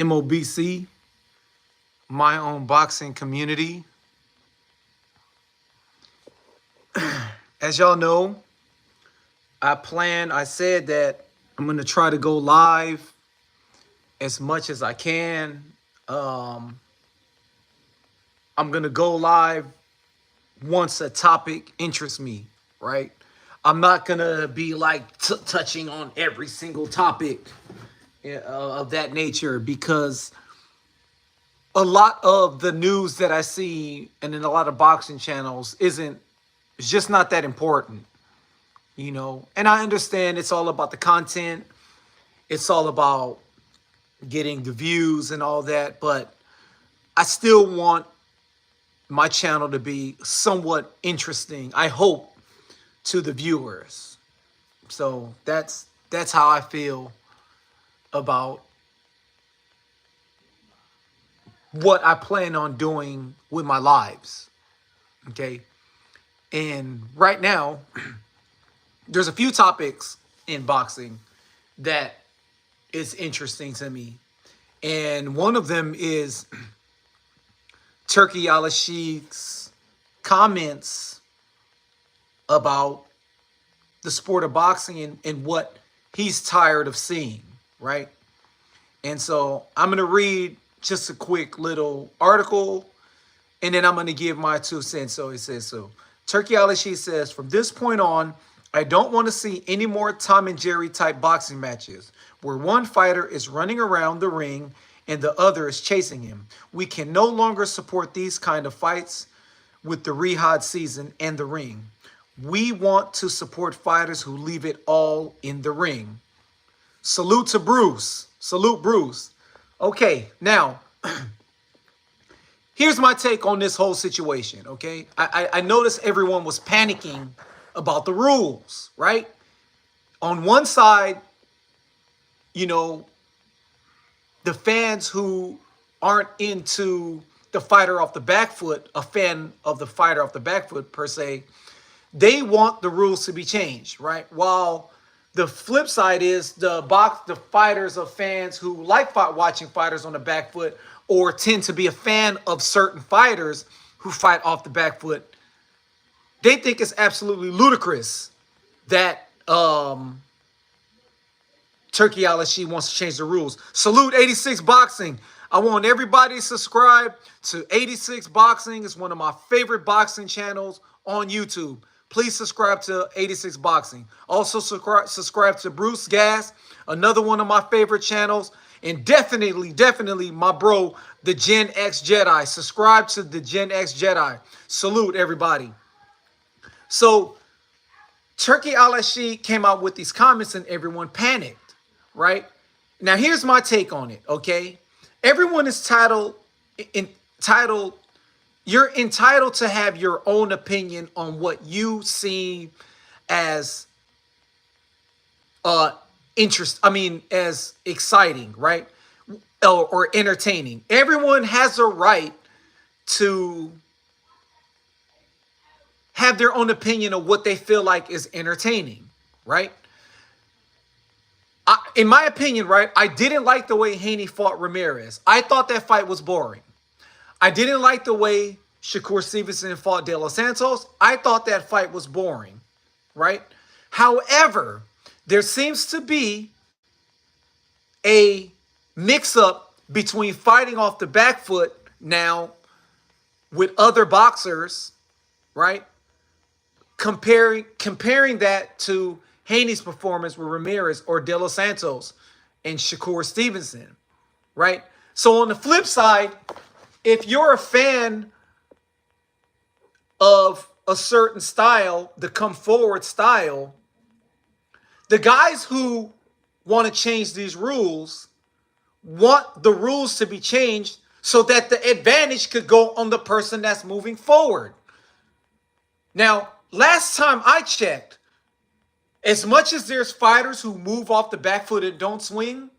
MOBC, my own boxing community. As y'all know, I said that I'm going to try to go live as much as I can. Um, I'm going to go live once a topic interests me, right? I'm not going to be like touching on every single topic of that nature because a lot of the news that I see and in a lot of boxing channels it's just not that important, you know. And I understand it's all about the content, it's all about getting the views and all that, but I still want my channel to be somewhat interesting, I hope, to the viewers. So that's how I feel about what I plan on doing with my lives. Okay. And right now, there's a few topics in boxing that is interesting to me. And one of them is Turki Al-Sheikh's comments about the sport of boxing and what he's tired of seeing, right? And so I'm going to read just a quick little article, and then I'm going to give my 2 cents. So he says, so Turki Al-Sheikh says, from this point on, I don't want to see any more Tom and Jerry type boxing matches where one fighter is running around the ring and the other is chasing him. We can no longer support these kind of fights with the Riyadh season and the ring. We want to support fighters who leave it all in the ring. Salute to Bruce. Salute, Bruce. Okay, now, here's my take on this whole situation, okay? I noticed everyone was panicking about the rules, right? On one side, you know, the fans who aren't into the fighter off the back foot, a fan of the fighter off the back foot per se, they want the rules to be changed, right? While the flip side is the fighters of fans who like watching fighters on the back foot or tend to be a fan of certain fighters who fight off the back foot, they think it's absolutely ludicrous that Turki Al-Sheikh wants to change the rules. Salute 86 Boxing. I want everybody to subscribe to 86 Boxing. It's one of my favorite boxing channels on YouTube. Please subscribe to 86 Boxing. Also subscribe to Bruce Gas, another one of my favorite channels. And definitely my bro, the Gen X Jedi. Subscribe to the Gen X Jedi. Salute, everybody. So Turki Al-Sheikh came out with these comments and everyone panicked, right? Now, here's my take on it, okay? Everyone is entitled, you're entitled to have your own opinion on what you see as as exciting, right? Or entertaining. Everyone has a right to have their own opinion of what they feel like is entertaining, right? In my opinion, right, I didn't like the way Haney fought Ramirez. I thought that fight was boring. I didn't like the way Shakur Stevenson fought De Los Santos. I thought that fight was boring, right? However, there seems to be a mix-up between fighting off the back foot now with other boxers, right? Comparing that to Haney's performance with Ramirez or De Los Santos and Shakur Stevenson, right? So on the flip side, if you're a fan of a certain style, the come forward style, the guys who want to change these rules want the rules to be changed so that the advantage could go on the person that's moving forward. Now, last time I checked, as much as there's fighters who move off the back foot and don't swing,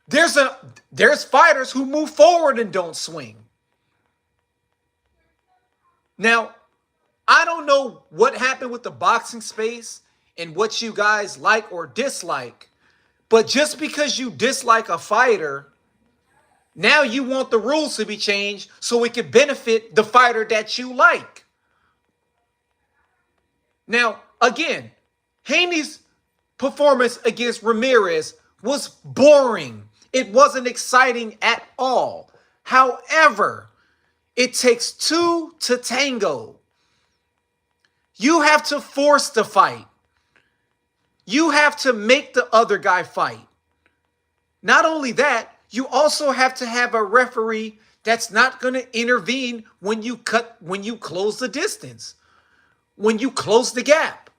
there's fighters who move forward and don't swing. Now, I don't know what happened with the boxing space and what you guys like or dislike, But just because you dislike a fighter, now you want the rules to be changed so it could benefit the fighter that you like. Now, again, Haney's performance against Ramirez was boring. It wasn't exciting at all. However, it takes two to tango. You have to force the fight. You have to make the other guy fight. Not only that, you also have to have a referee that's not going to intervene when you close the distance, when you close the gap.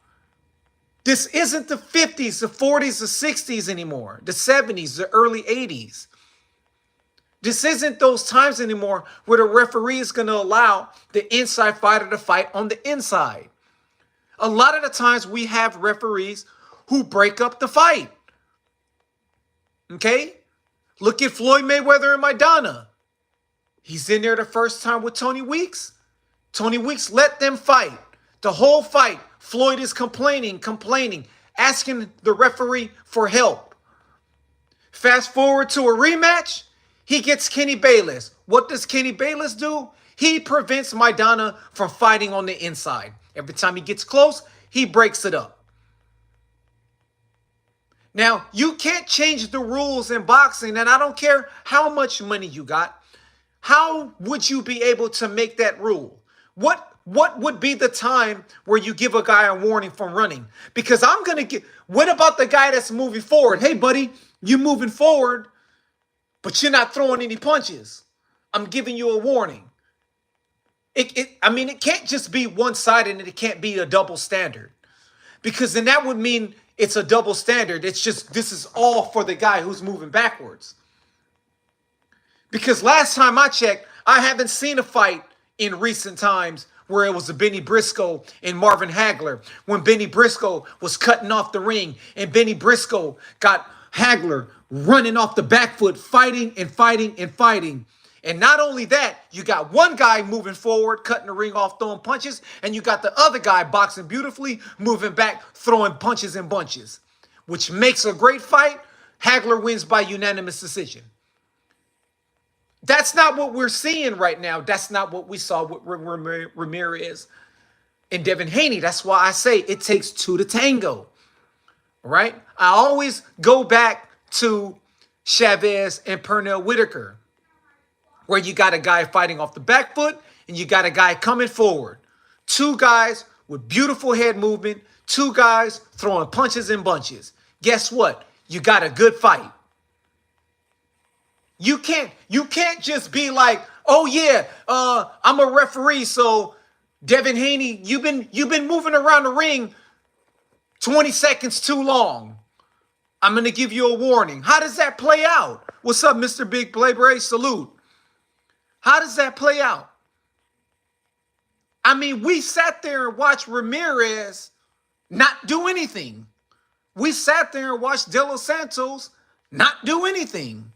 This isn't the 50s, the 40s, the 60s anymore, the 70s, the early 80s. This isn't those times anymore where the referee is going to allow the inside fighter to fight on the inside. A lot of the times we have referees who break up the fight. Okay? Look at Floyd Mayweather and Maidana. He's in there the first time with Tony Weeks. Tony Weeks let them fight. The whole fight, Floyd is complaining, asking the referee for help. Fast forward to a rematch, he gets Kenny Bayless. What does Kenny Bayless do? He prevents Maidana from fighting on the inside. Every time he gets close, he breaks it up. Now, you can't change the rules in boxing, and I don't care how much money you got. How would you be able to make that rule? What would be the time where you give a guy a warning from running? Because I'm going to get, what about the guy that's moving forward? Hey, buddy, you moving forward, but you're not throwing any punches. I'm giving you a warning. It can't just be one-sided and it can't be a double standard. Because then that would mean it's a double standard. It's just, this is all for the guy who's moving backwards. Because last time I checked, I haven't seen a fight in recent times where it was a Benny Briscoe and Marvin Hagler, when Benny Briscoe was cutting off the ring and Benny Briscoe got Hagler running off the back foot, fighting and fighting and fighting. And not only that, you got one guy moving forward, cutting the ring off, throwing punches, and you got the other guy boxing beautifully, moving back, throwing punches and bunches, which makes a great fight. Hagler wins by unanimous decision. That's not what we're seeing right now. That's not what we saw with Ramirez and Devin Haney. That's why I say it takes two to tango, right? I always go back to Chavez and Pernell Whitaker, where you got a guy fighting off the back foot and you got a guy coming forward. Two guys with beautiful head movement, two guys throwing punches and bunches. Guess what? You got a good fight. You can't just be like, oh yeah, I'm a referee, so Devin Haney, you've been moving around the ring 20 seconds too long. I'm gonna give you a warning. How does that play out? What's up, Mr. Big Playboy? Salute. How does that play out? I mean, we sat there and watched Ramirez not do anything. We sat there and watched De Los Santos not do anything.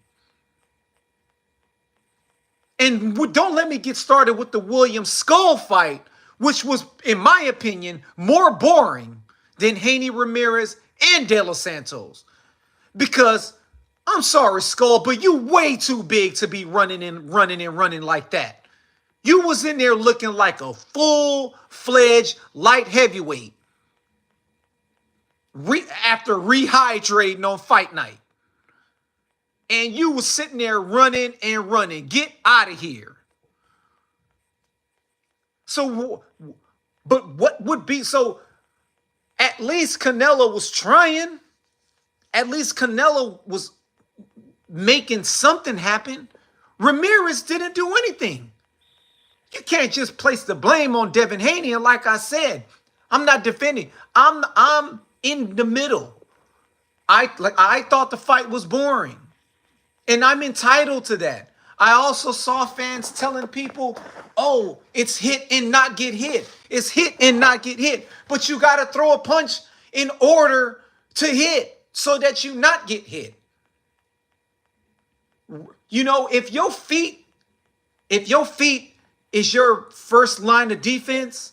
And don't let me get started with the Williams Skull fight, which was, in my opinion, more boring than Haney Ramirez and De Los Santos. Because, I'm sorry, Skull, but you way too big to be running like that. You was in there looking like a full-fledged light heavyweight after rehydrating on fight night. And you was sitting there running and running. Get out of here. So, but what would be, so at least Canelo was trying. At least Canelo was making something happen. Ramirez didn't do anything. You can't just place the blame on Devin Haney. And like I said, I'm not defending. I'm in the middle. I thought the fight was boring. And I'm entitled to that. I also saw fans telling people, oh, it's hit and not get hit. It's hit and not get hit. But you got to throw a punch in order to hit so that you not get hit. You know, if your feet is your first line of defense,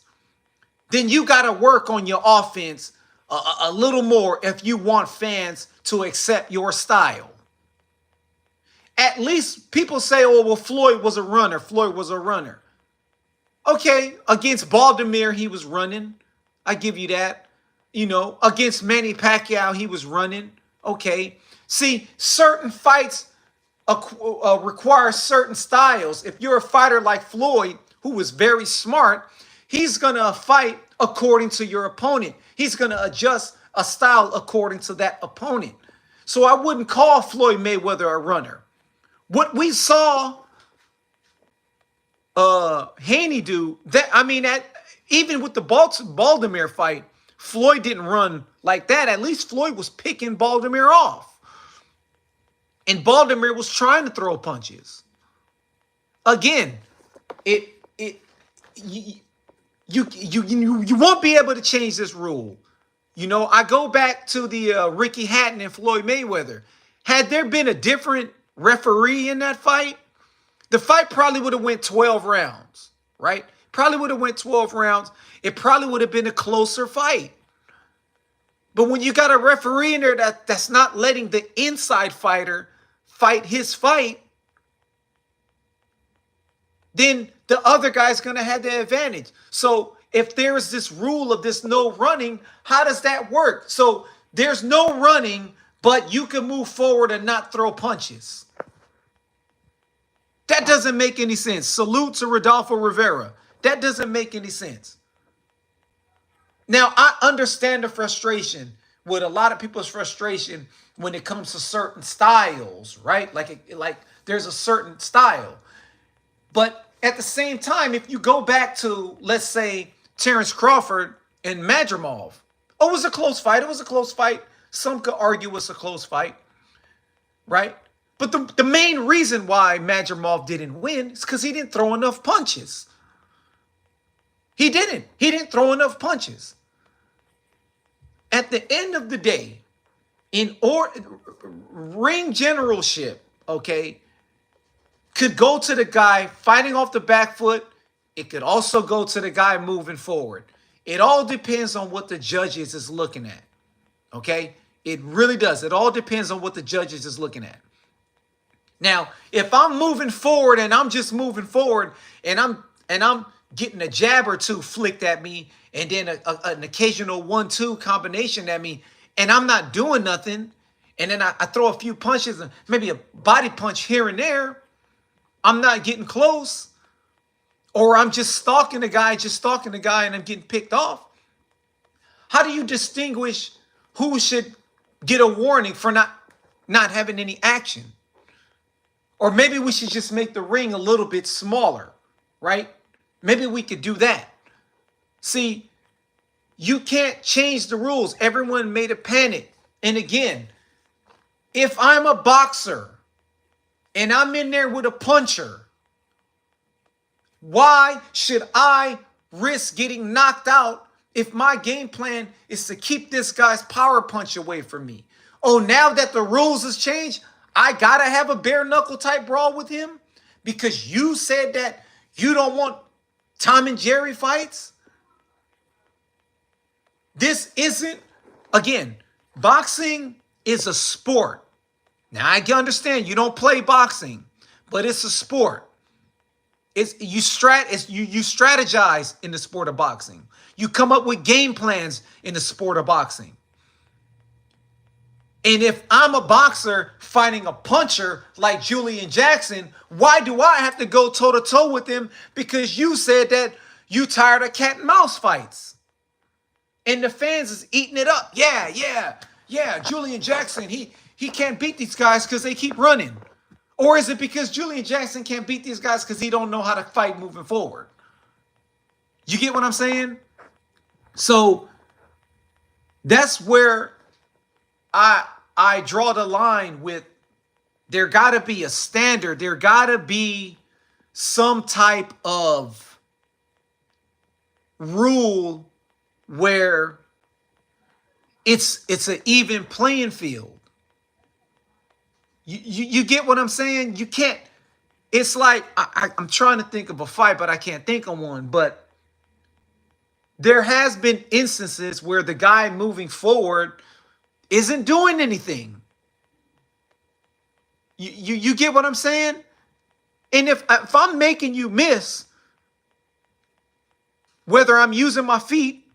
then you got to work on your offense a little more if you want fans to accept your style. At least people say, oh, well, Floyd was a runner. Floyd was a runner. Okay, against Baltimore, he was running. I give you that. Against Manny Pacquiao, he was running. Okay. See, certain fights require certain styles. If you're a fighter like Floyd, who was very smart, he's going to fight according to your opponent. He's going to adjust a style according to that opponent. So I wouldn't call Floyd Mayweather a runner. What we saw Haney do, even with the Baltimore fight, Floyd didn't run like that. At least Floyd was picking Baltimore off. And Baltimore was trying to throw punches. Again, you won't be able to change this rule. I go back to the Ricky Hatton and Floyd Mayweather. Had there been a different referee in that fight, the fight probably would have went 12 rounds, right? Probably would have went 12 rounds. It probably would have been a closer fight. But when you got a referee in there that's not letting the inside fighter fight his fight, then the other guy's going to have the advantage. So if there is this rule of this no running, how does that work? So there's no running, but you can move forward and not throw punches. That doesn't make any sense. Salute to Rodolfo Rivera. That doesn't make any sense. Now, I understand the frustration with a lot of people's frustration when it comes to certain styles, right? Like there's a certain style. But at the same time, if you go back to, let's say, Terrence Crawford and Madrimov, it was a close fight. It was a close fight. Some could argue it's a close fight, right? But the main reason why Madrimov didn't win is because he didn't throw enough punches. He didn't. He didn't throw enough punches. At the end of the day, ring generalship, okay, could go to the guy fighting off the back foot. It could also go to the guy moving forward. It all depends on what the judges is looking at, okay? It really does. It all depends on what the judges is looking at. Now, if I'm moving forward and I'm just moving forward and I'm getting a jab or two flicked at me and then an occasional 1-2 combination at me and I'm not doing nothing, and then I throw a few punches and maybe a body punch here and there, I'm not getting close, or I'm just stalking the guy and I'm getting picked off. How do you distinguish who should get a warning for not having any action? Or maybe we should just make the ring a little bit smaller, right? Maybe we could do that. See, you can't change the rules. Everyone made a panic. And again, if I'm a boxer and I'm in there with a puncher, why should I risk getting knocked out if my game plan is to keep this guy's power punch away from me? Oh, now that the rules has changed, I gotta have a bare knuckle type brawl with him because you said that you don't want Tom and Jerry fights? This isn't, again, boxing is a sport. Now, I can understand you don't play boxing, but it's a sport. You strategize in the sport of boxing. You come up with game plans in the sport of boxing. And if I'm a boxer fighting a puncher like Julian Jackson, why do I have to go toe-to-toe with him? Because you said that you tired of cat and mouse fights. And the fans is eating it up. Yeah. Julian Jackson, he can't beat these guys because they keep running. Or is it because Julian Jackson can't beat these guys because he don't know how to fight moving forward? You get what I'm saying? So that's where I draw the line with, there got to be a standard. There got to be some type of rule where it's an even playing field. You get what I'm saying? You can't. It's like I'm trying to think of a fight, but I can't think of one. But there has been instances where the guy moving forward, isn't doing anything. You get what I'm saying? And if I'm making you miss, whether I'm using my feet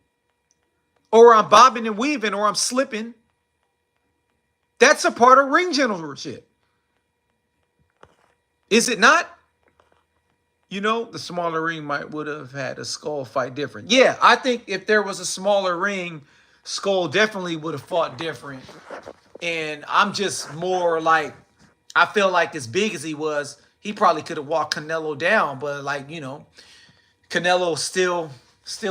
or I'm bobbing and weaving or I'm slipping, that's a part of ring generalship. Is it not? The smaller ring would have had a Skull fight different. Yeah, I think if there was a smaller ring, Skull definitely would have fought different. And I'm just more like, I feel like as big as he was, he probably could have walked Canelo down. But like, Canelo still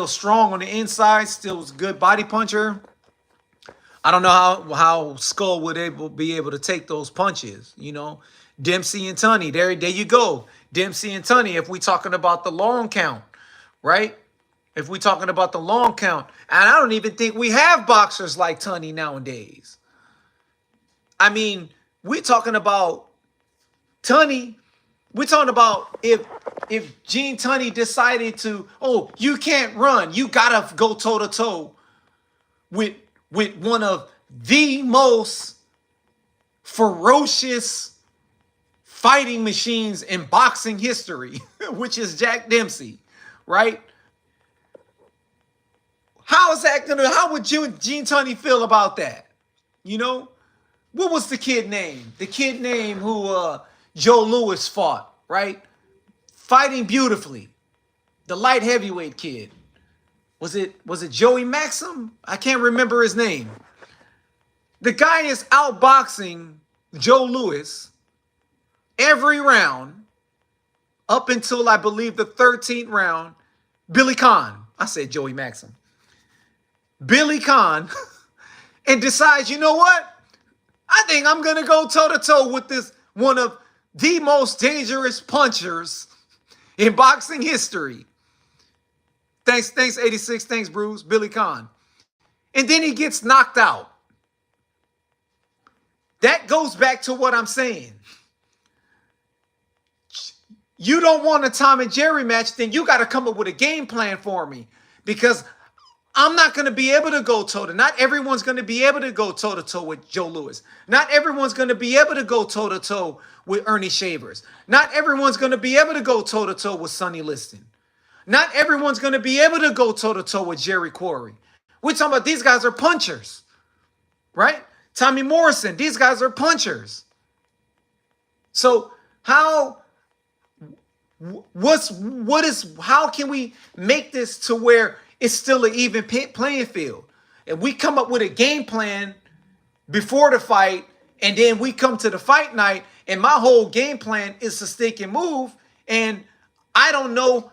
strong on the inside, still a good body puncher. I don't know how Skull would be able to take those punches. Dempsey and Tunney, there you go. Dempsey and Tunney, if we talking about the long count, right? If we talking about the long count, and I don't even think we have boxers like Tunney nowadays. I mean, we're talking about Tunney. We're talking about if Gene Tunney decided to, you can't run, you gotta go toe to toe with one of the most ferocious fighting machines in boxing history, which is Jack Dempsey, right? How would Gene Tunney feel about that? What was the kid name? The kid name who Joe Louis fought, right? Fighting beautifully. The light heavyweight kid. Was it Joey Maxim? I can't remember his name. The guy is outboxing Joe Louis every round up until I believe the 13th round. Billy Conn. I said Joey Maxim. Billy Conn and decides, you know what? I think I'm going to go toe-to-toe with this one of the most dangerous punchers in boxing history. Thanks 86. Thanks, Bruce. Billy Conn. And then he gets knocked out. That goes back to what I'm saying. You don't want a Tom and Jerry match, then you got to come up with a game plan for me. Because I'm not going to be able to go toe-to-toe. Not everyone's going to be able to go toe-to-toe with Joe Louis. Not everyone's going to be able to go toe-to-toe with Ernie Shavers. Not everyone's going to be able to go toe-to-toe with Sonny Liston. Not everyone's going to be able to go toe-to-toe with Jerry Quarry. We're talking about these guys are punchers, right? Tommy Morrison, these guys are punchers. So how can we make this to where it's still an even playing field? And we come up with a game plan before the fight, and then we come to the fight night, and my whole game plan is to stick and move, and I don't know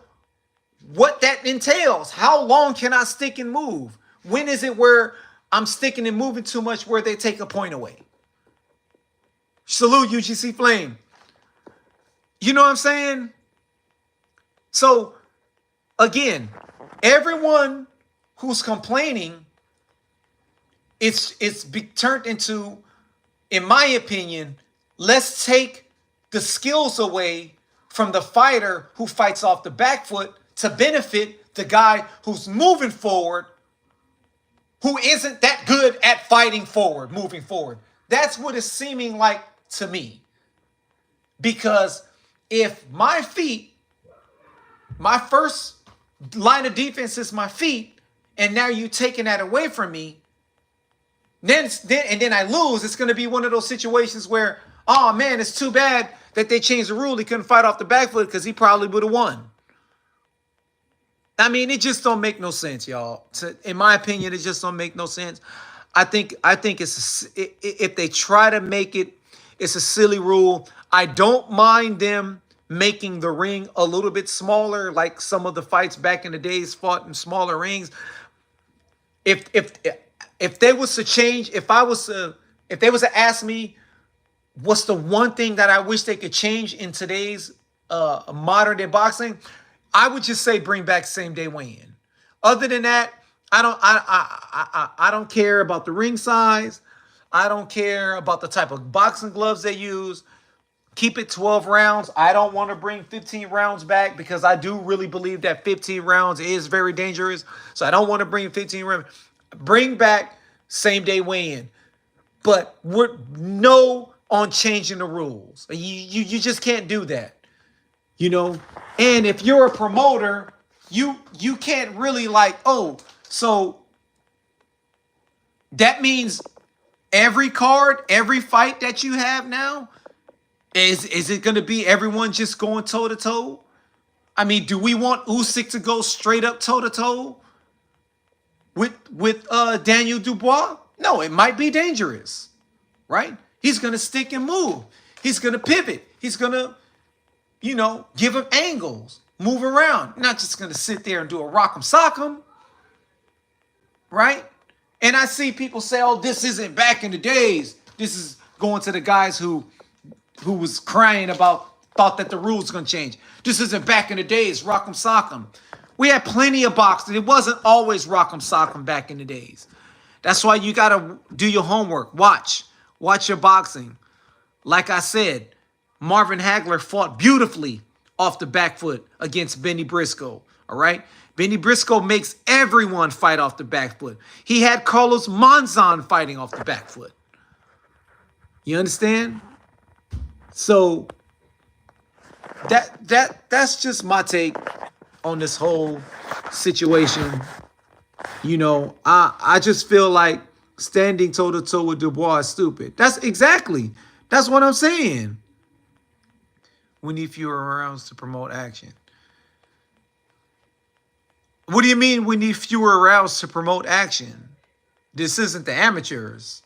what that entails. How long can I stick and move? When is it where I'm sticking and moving too much where they take a point away? Salute UGC Flame. You know what I'm saying? So, again, everyone who's complaining, it's turned into, in my opinion, let's take the skills away from the fighter who fights off the back foot to benefit the guy who's moving forward, who isn't that good at fighting forward, moving forward. That's what it's seeming like to me. Because if my feet, my first line of defense is my feet, and now you taking that away from me, then I lose, it's going to be one of those situations where, oh man, it's too bad that they changed the rule. He couldn't fight off the back foot because he probably would have won. I mean, it just don't make no sense, y'all. In my opinion, it just don't make no sense. I think if they try to make it, it's a silly rule. I don't mind them making the ring a little bit smaller, like some of the fights back in the days fought in smaller rings. If they was to change, if they was to ask me, what's the one thing that I wish they could change in today's modern day boxing, I would just say bring back same day weigh-in. Other than that, I don't care about the ring size. I don't care about the type of boxing gloves they use. Keep it 12 rounds. I don't want to bring 15 rounds back because I do really believe that 15 rounds is very dangerous. So I don't want to bring 15 rounds. Bring back same day weigh-in. but we're no on changing the rules. You just can't do that, you know. And if you're a promoter, you can't really like, oh, so that means every card, every fight that you have now, is it going to be everyone just going toe to toe? I mean, do we want Usyk to go straight up toe to toe with Daniel Dubois? No, it might be dangerous, right? He's going to stick and move. He's going to pivot. He's going to, give him angles, move around. Not just going to sit there and do a rock'em sock'em, right? And I see people say, oh, this isn't back in the days. This is going to the guys who was crying thought that the rules were going to change. This isn't back in the days, rock'em sock'em. We had plenty of boxing. It wasn't always rock'em sock'em back in the days. That's why you got to do your homework. Watch your boxing. Like I said, Marvin Hagler fought beautifully off the back foot against Benny Briscoe. All right? Benny Briscoe makes everyone fight off the back foot. He had Carlos Monzon fighting off the back foot. You understand? So that's just my take on this whole situation. I just feel like standing toe to toe with Dubois is stupid. That's what I'm saying. We need fewer rounds to promote action. What do you mean we need fewer rounds to promote action? This isn't the amateurs.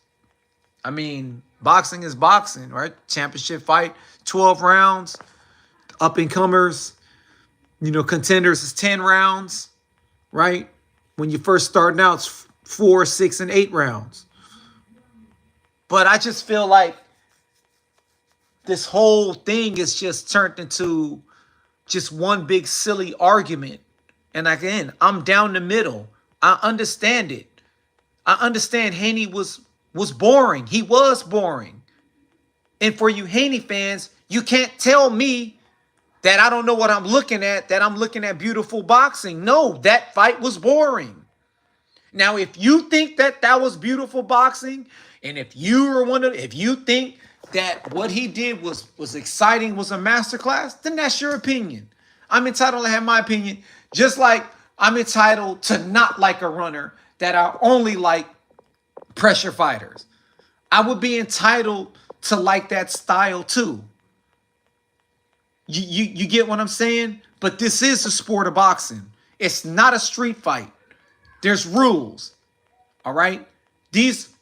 I mean, boxing is boxing, right? Championship fight, 12 rounds. Up and comers, contenders is 10 rounds, right? When you first starting out, it's 4, 6, and 8 rounds. But I just feel like this whole thing is just turned into just one big silly argument. And again, I'm down the middle. I understand it. I understand Haney was boring. He was boring. And for you Haney fans, you can't tell me that I don't know what I'm looking at, that I'm looking at beautiful boxing. No, that fight was boring. Now, if you think that was beautiful boxing, and if you think that what he did was exciting, was a masterclass, then that's your opinion. I'm entitled to have my opinion, just like I'm entitled to not like a runner, that I only like pressure fighters. I would be entitled to like that style too. You get what I'm saying? But this is a sport of boxing. It's not a street fight. There's rules. All right?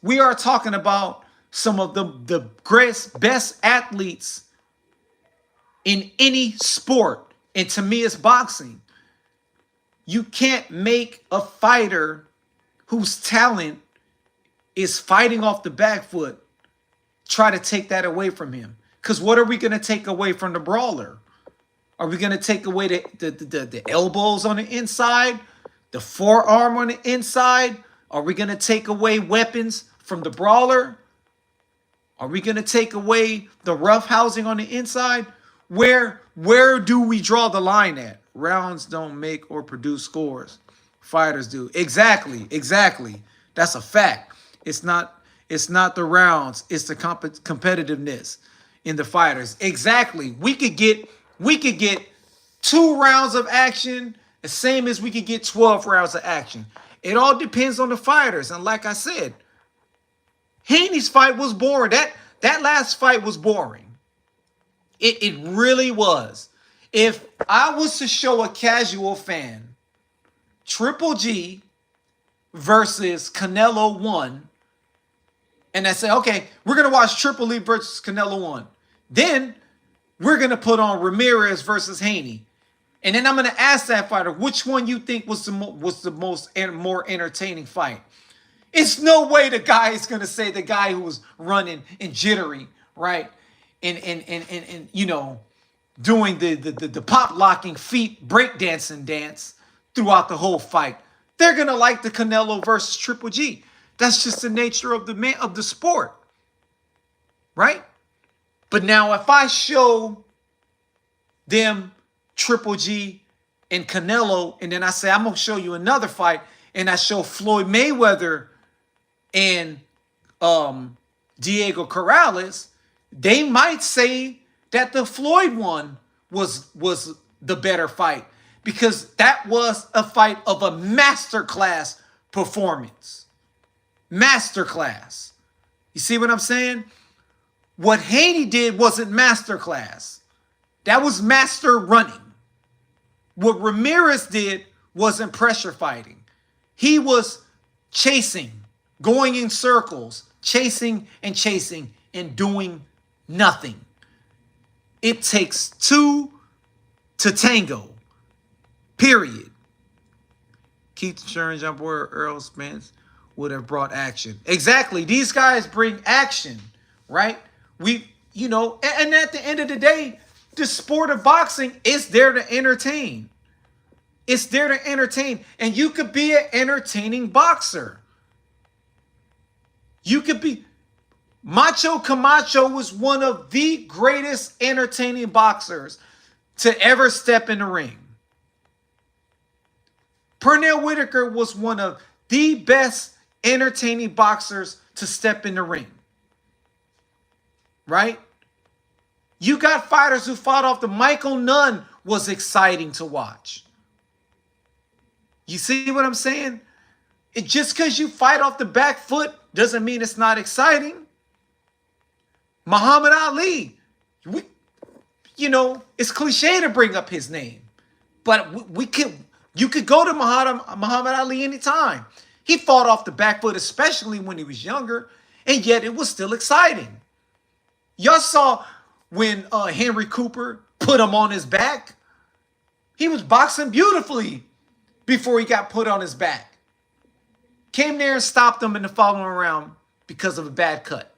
We are talking about some of the greatest, best athletes in any sport. And to me, it's boxing. You can't make a fighter whose talent is fighting off the back foot try to take that away from him. Because what are we going to take away from the brawler? Are we going to take away the elbows on the inside? The forearm on the inside? Are we going to take away weapons from the brawler? Are we going to take away the rough housing on the inside? Where do we draw the line at? Rounds don't make or produce scores. Fighters do. Exactly. That's a fact. It's not the rounds. It's the competitiveness in the fighters. Exactly. We could get 2 rounds of action, the same as we could get 12 rounds of action. It all depends on the fighters. And like I said, Haney's fight was boring. That last fight was boring. It really was. If I was to show a casual fan Triple G versus Canelo 1, and I say, okay, we're going to watch Triple G versus Canelo 1. Then we're going to put on Ramirez versus Haney. And then I'm going to ask that fighter, which one you think was the most and more entertaining fight? It's no way the guy is going to say the guy who was running and jittery, right? And doing the pop locking feet breakdancing dance throughout the whole fight. They're going to like the Canelo versus Triple G. That's just the nature of the sport, right? But now if I show them Triple G and Canelo, and then I say, I'm going to show you another fight, and I show Floyd Mayweather and Diego Corrales, they might say that the Floyd one was the better fight because that was a fight of a masterclass performance. Masterclass. You see what I'm saying? What Haney did wasn't masterclass. That was master running. What Ramirez did wasn't pressure fighting. He was chasing, going in circles, chasing and doing nothing. It takes two to tango. Period. Keith Sherman, John Boyer, Earl Spence would have brought action. Exactly. These guys bring action, right? And at the end of the day, the sport of boxing is there to entertain. It's there to entertain. And you could be an entertaining boxer. You could be. Macho Camacho was one of the greatest entertaining boxers to ever step in the ring. Pernell Whitaker was one of the best entertaining boxers to step in the ring. Right? You got fighters who fought off the Michael Nunn was exciting to watch. You see what I'm saying? Just because you fight off the back foot doesn't mean it's not exciting. Muhammad Ali, it's cliche to bring up his name, but you could go to Muhammad Ali anytime. He fought off the back foot, especially when he was younger, and yet it was still exciting. Y'all saw when Henry Cooper put him on his back. He was boxing beautifully before he got put on his back. Came there and stopped him in the following round because of a bad cut.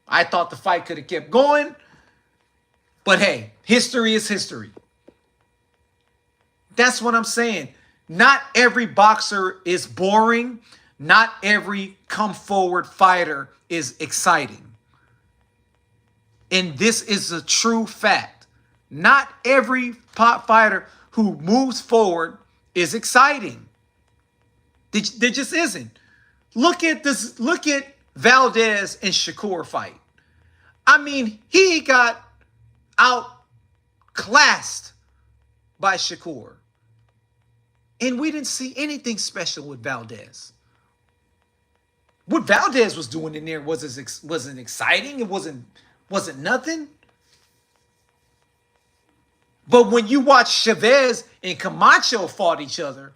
I thought the fight could have kept going. But hey, history is history. That's what I'm saying. Not every boxer is boring. Not every come forward fighter is exciting. And this is a true fact. Not every fighter who moves forward is exciting. There just isn't. Look at this. Look at Valdez and Shakur fight. I mean, he got outclassed by Shakur. And we didn't see anything special with Valdez. What Valdez was doing in there wasn't exciting. It wasn't nothing. But when you watch Chavez and Camacho fought each other,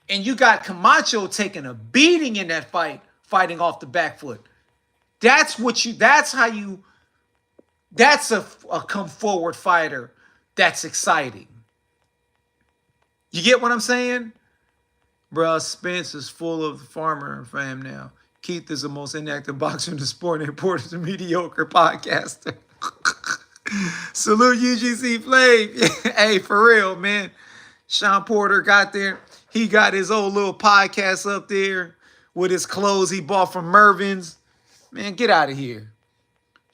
and you got Camacho taking a beating in that fight, fighting off the back foot. That's a come forward fighter that's exciting. You get what I'm saying? Bruh, Spence is full of the farmer fam now. Keith is the most inactive boxer in the sport and important to mediocre podcaster. Salute UGC Flav. Hey, for real, man. Sean Porter got there. He got his old little podcast up there with his clothes he bought from Mervin's. Man, get out of here.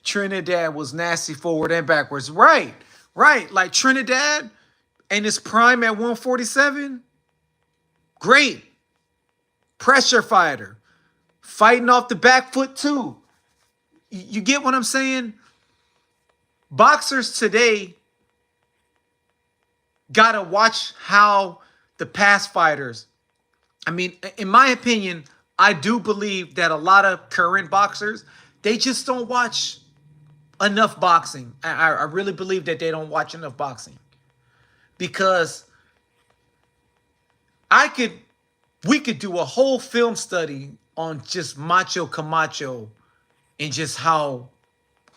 Trinidad was nasty forward and backwards. Right. Like Trinidad in his prime at 147. Great. Pressure fighter. Fighting off the back foot too. You get what I'm saying? Boxers today gotta watch how the past fighters, I mean, in my opinion, I do believe that a lot of current boxers, they just don't watch enough boxing. I really believe that they don't watch enough boxing. Because we could do a whole film study on just Macho Camacho and just how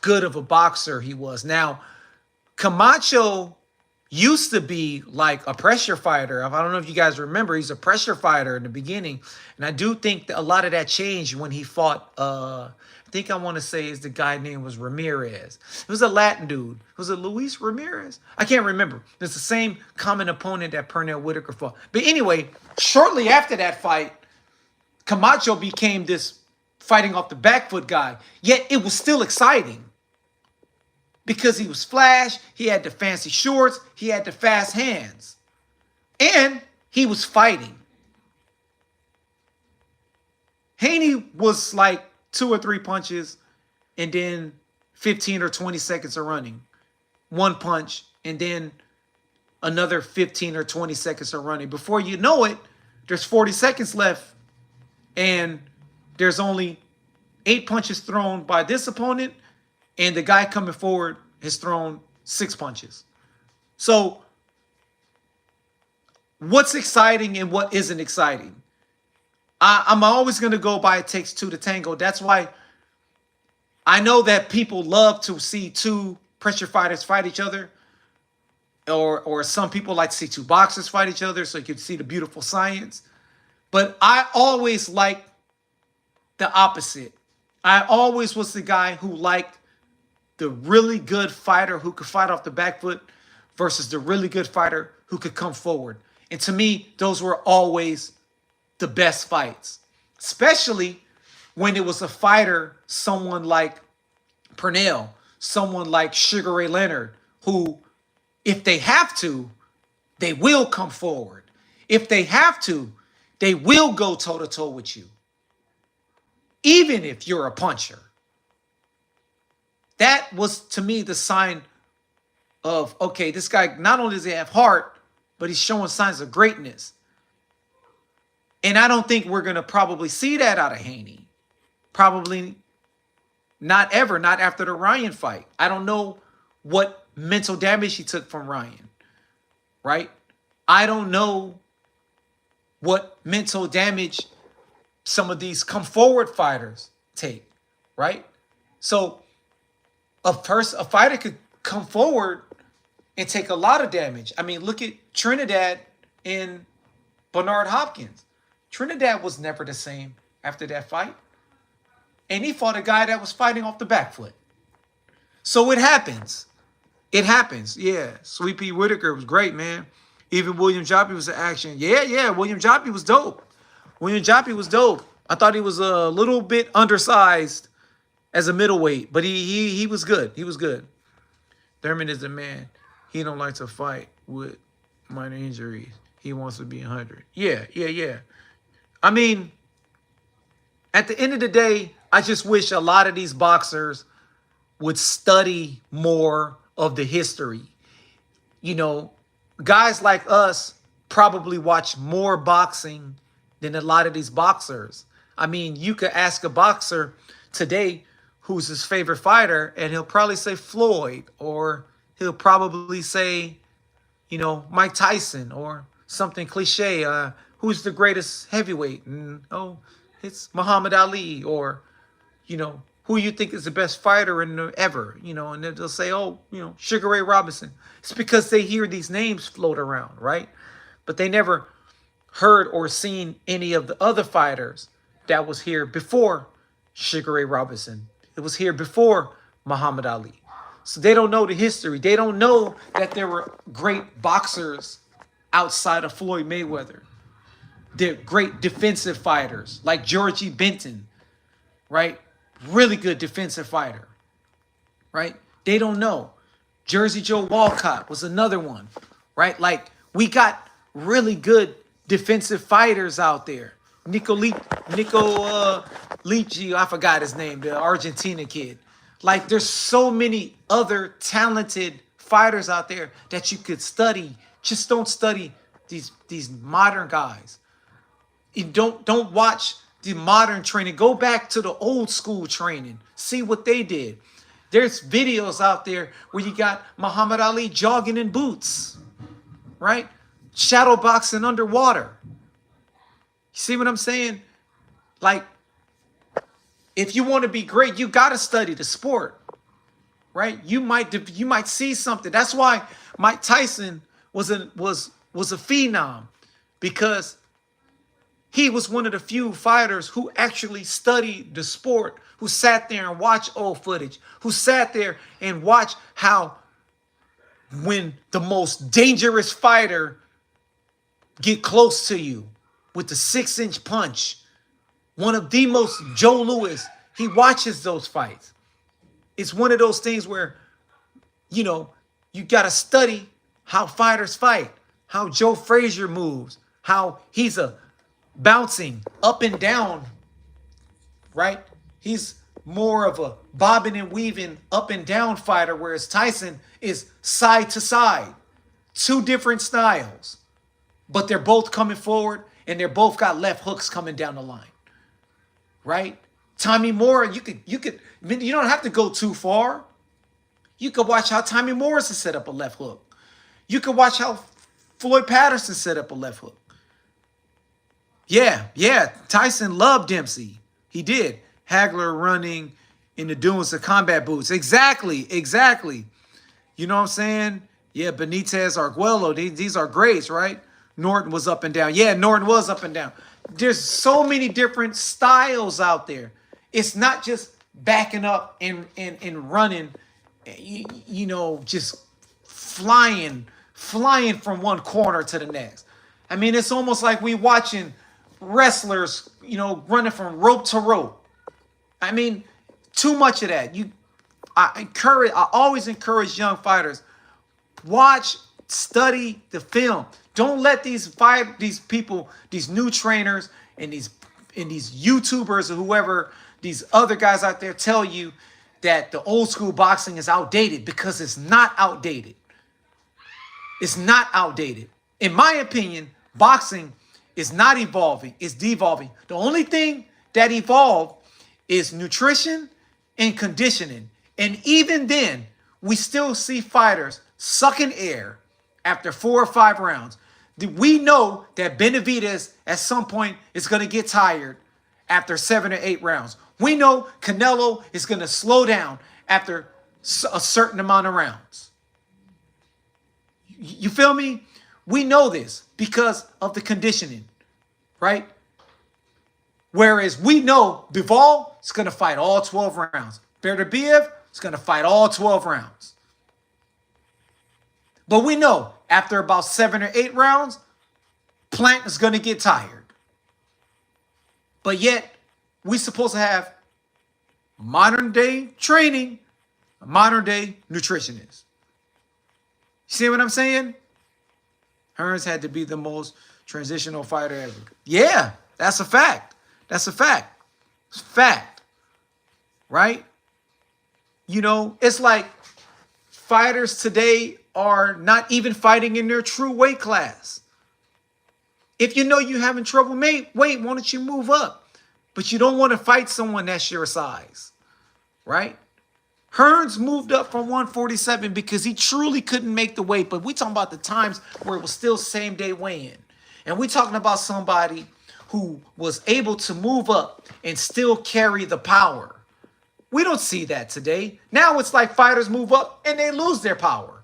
good of a boxer he was. Now, Camacho used to be like a pressure fighter. I don't know if you guys remember, he's a pressure fighter in the beginning. And I do think that a lot of that changed when he fought, I think I want to say is the guy name was Ramirez. It was a Latin dude. Was it Luis Ramirez? I can't remember. It's the same common opponent that Pernell Whitaker fought. But anyway, shortly after that fight, Camacho became this fighting off the back foot guy. Yet it was still exciting. Because he was flash, he had the fancy shorts, he had the fast hands. And he was fighting. Haney was like 2 or 3 punches and then 15 or 20 seconds of running. One punch, and then another 15 or 20 seconds of running. Before you know it, there's 40 seconds left, and there's only 8 punches thrown by this opponent, and the guy coming forward has thrown 6 punches. So what's exciting and what isn't exciting? I'm always going to go by it takes two to tango. That's why I know that people love to see two pressure fighters fight each other, or some people like to see two boxers fight each other so you can see the beautiful science. But I always like the opposite. I always was the guy who liked the really good fighter who could fight off the back foot versus the really good fighter who could come forward. And to me, those were always the best fights, especially when it was a fighter, someone like Purnell, someone like Sugar Ray Leonard, who, if they have to, they will come forward. If they have to, they will go toe-to-toe with you, even if you're a puncher. That was, to me, the sign of, okay, this guy, not only does he have heart, but he's showing signs of greatness. And I don't think we're going to probably see that out of Haney. Probably not ever, not after the Ryan fight. I don't know what mental damage he took from Ryan, right? I don't know what mental damage some of these come forward fighters take, right? So a fighter could come forward and take a lot of damage. I mean, look at Trinidad and Bernard Hopkins. Trinidad was never the same after that fight. And he fought a guy that was fighting off the back foot. So it happens. It happens. Yeah. Sweet Pea Whitaker was great, man. Even William Joppy was an action. Yeah. William Joppy was dope. William Joppy was dope. I thought he was a little bit undersized as a middleweight, but he was good. He was good. Thurman is a man. He don't like to fight with minor injuries. He wants to be 100. Yeah. I mean, at the end of the day, I just wish a lot of these boxers would study more of the history. You know, guys like us probably watch more boxing than a lot of these boxers. I mean, you could ask a boxer today who's his favorite fighter, and he'll probably say Floyd, or he'll probably say, you know, Mike Tyson, or something cliche. Who's the greatest heavyweight? And, oh, it's Muhammad Ali, or, you know, who you think is the best fighter ever, you know, and they'll say, oh, you know, Sugar Ray Robinson. It's because they hear these names float around, right? But they never heard or seen any of the other fighters that was here before Sugar Ray Robinson. It was here before Muhammad Ali. So they don't know the history. They don't know that there were great boxers outside of Floyd Mayweather. They're great defensive fighters like Georgie Benton, right? Really good defensive fighter, right? They don't know. Jersey Joe Walcott was another one, right? Like, we got really good defensive fighters out there. Nico Lici, I forgot his name, the Argentina kid. Like, there's so many other talented fighters out there that you could study. Just don't study these modern guys. You don't watch the modern training. Go back to the old school training. See what they did. There's videos out there where you got Muhammad Ali jogging in boots, right? Shadow boxing underwater. You see what I'm saying? Like, if you want to be great, you got to study the sport, right? You might see something. That's why Mike Tyson was a phenom, because he was one of the few fighters who actually studied the sport, who sat there and watched old footage, who sat there and watched how when the most dangerous fighter get close to you with the 6-inch punch, one of the most, Joe Louis, he watches those fights. It's one of those things where, you know, you got to study how fighters fight, how Joe Frazier moves, how he's a bouncing up and down, right? He's more of a bobbing and weaving up and down fighter, whereas Tyson is side to side. Two different styles, but they're both coming forward and they're both got left hooks coming down the line, right? Tommy Moore, I mean, you don't have to go too far. You could watch how Tommy Morrison set up a left hook. You could watch how Floyd Patterson set up a left hook. Yeah, Tyson loved Dempsey. He did. Hagler running in the dunes of combat boots. Exactly. You know what I'm saying? Yeah, Benitez, Arguello, these are greats, right? Norton was up and down. Yeah, Norton was up and down. There's so many different styles out there. It's not just backing up and running, just flying from one corner to the next. I mean, it's almost like we watching wrestlers, running from rope to rope. I mean, too much of that. I always encourage young fighters, watch, study the film. Don't let these people, these new trainers and these YouTubers or whoever, these other guys out there tell you that the old school boxing is outdated, because it's not outdated. It's not outdated. In my opinion, boxing is not evolving, it's devolving. The only thing that evolved is nutrition and conditioning. And even then, we still see fighters sucking air after 4 or 5 rounds. We know that Benavidez at some point is going to get tired after 7 or 8 rounds. We know Canelo is going to slow down after a certain amount of rounds. You feel me? We know this because of the conditioning, right? Whereas we know Bivol is going to fight all 12 rounds. Beterbiev is going to fight all 12 rounds. But we know after about 7 or 8 rounds, Plant is going to get tired. But yet, we're supposed to have modern day training, a modern day nutritionist. You see what I'm saying? Hearns had to be the most transitional fighter ever. Yeah, that's a fact. That's a fact. It's a fact. Right? It's like fighters today are not even fighting in their true weight class. If you know you're having trouble, wait, why don't you move up? But you don't want to fight someone that's your size, right? Hearns moved up from 147 because he truly couldn't make the weight. But we talking about the times where it was still same day weigh-in. And we talking about somebody who was able to move up and still carry the power. We don't see that today. Now it's like fighters move up and they lose their power.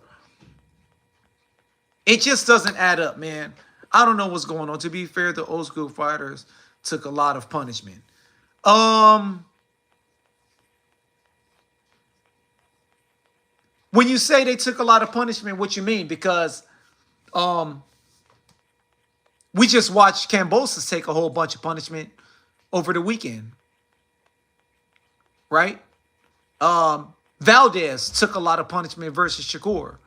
It just doesn't add up, man. I don't know what's going on. To be fair, the old school fighters took a lot of punishment. When you say they took a lot of punishment, what you mean? Because we just watched Kambosos take a whole bunch of punishment over the weekend. Right? Valdez took a lot of punishment versus Shakur.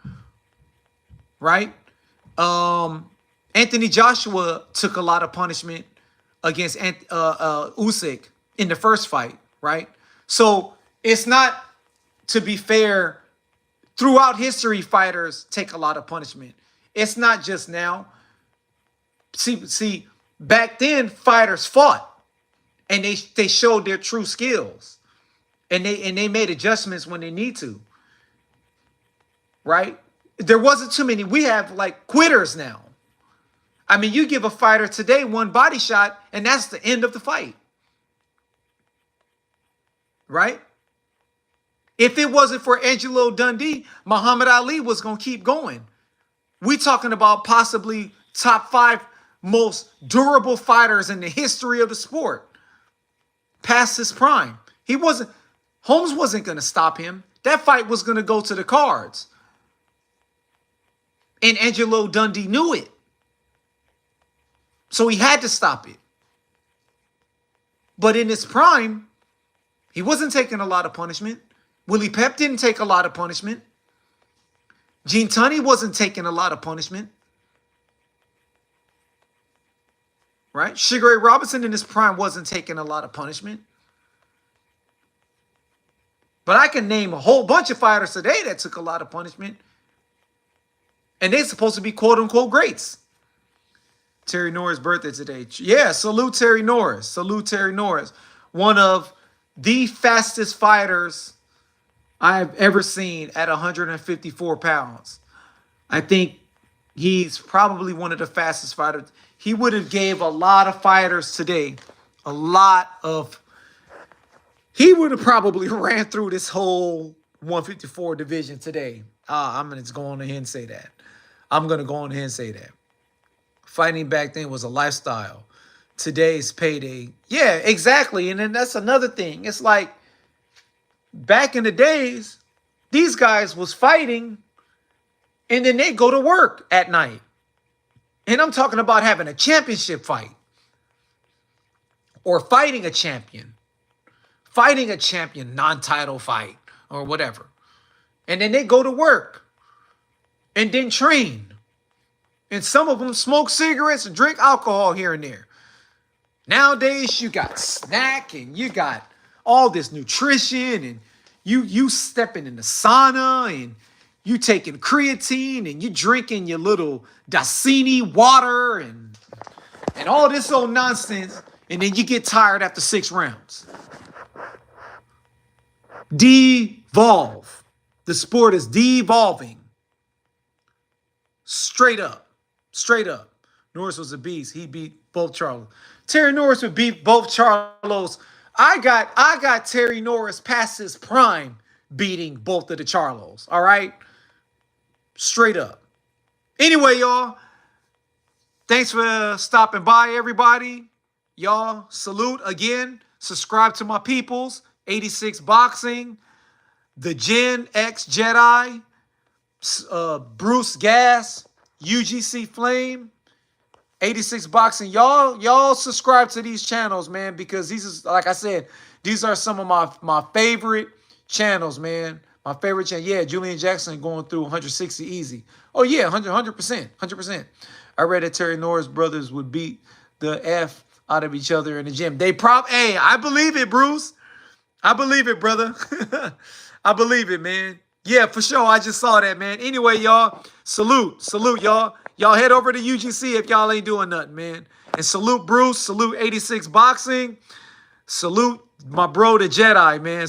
Right? Anthony Joshua took a lot of punishment against Usyk in the first fight, right? So it's not, to be fair, throughout history, fighters take a lot of punishment. It's not just now. See, back then, fighters fought, and they showed their true skills, and they made adjustments when they need to, right? There wasn't too many. We have like quitters now. I mean, you give a fighter today one body shot, and that's the end of the fight. Right? If it wasn't for Angelo Dundee, Muhammad Ali was going to keep going. We're talking about possibly top 5 most durable fighters in the history of the sport. Past his prime. Holmes wasn't going to stop him. That fight was going to go to the cards. And Angelo Dundee knew it. So he had to stop it. But in his prime, he wasn't taking a lot of punishment. Willie Pep didn't take a lot of punishment. Gene Tunney wasn't taking a lot of punishment. Right? Sugar Ray Robinson in his prime wasn't taking a lot of punishment. But I can name a whole bunch of fighters today that took a lot of punishment. And they're supposed to be quote unquote greats. Terry Norris' birthday today. Yeah, salute Terry Norris. Salute Terry Norris. One of the fastest fighters I've ever seen at 154 pounds. I think he's probably one of the fastest fighters. He would have gave a lot of fighters today, he would have probably ran through this whole 154 division today. I'm going to go on ahead and say that. I'm going to go on ahead and say that. Fighting back then was a lifestyle. Today's payday. Yeah, exactly. And then that's another thing. It's like back in the days, these guys was fighting and then they go to work at night. And I'm talking about having a championship fight or fighting a champion non-title fight or whatever. And then they go to work and then train. And some of them smoke cigarettes and drink alcohol here and there. Nowadays, you got snack and you got all this nutrition and you stepping in the sauna and you taking creatine and you drinking your little Dasani water and all this old nonsense. And then you get tired after 6 rounds. Devolve. The sport is devolving. Straight up. Straight up. Norris was a beast. He beat both Charlos. Terry Norris would beat both Charlos. I got Terry Norris past his prime beating both of the Charlos. All right? Straight up. Anyway, y'all. Thanks for stopping by, everybody. Y'all, salute again. Subscribe to my peoples. 86 Boxing. The Gen X Jedi. Bruce Gas. UGC Flame. 86 Boxing. Y'all subscribe to these channels, man, because these is, like I said, these are some of my favorite channels, man. My favorite channel. Yeah, Julian Jackson going through 160 easy. Oh, yeah, 100%. 100%. I read that Terry Norris brothers would beat the F out of each other in the gym. Hey, I believe it, Bruce. I believe it, brother. I believe it, man. Yeah, for sure. I just saw that, man. Anyway, y'all, salute, y'all. Y'all head over to UGC if y'all ain't doing nothing, man. And salute Bruce, salute 86 Boxing, salute my bro, the Jedi, man.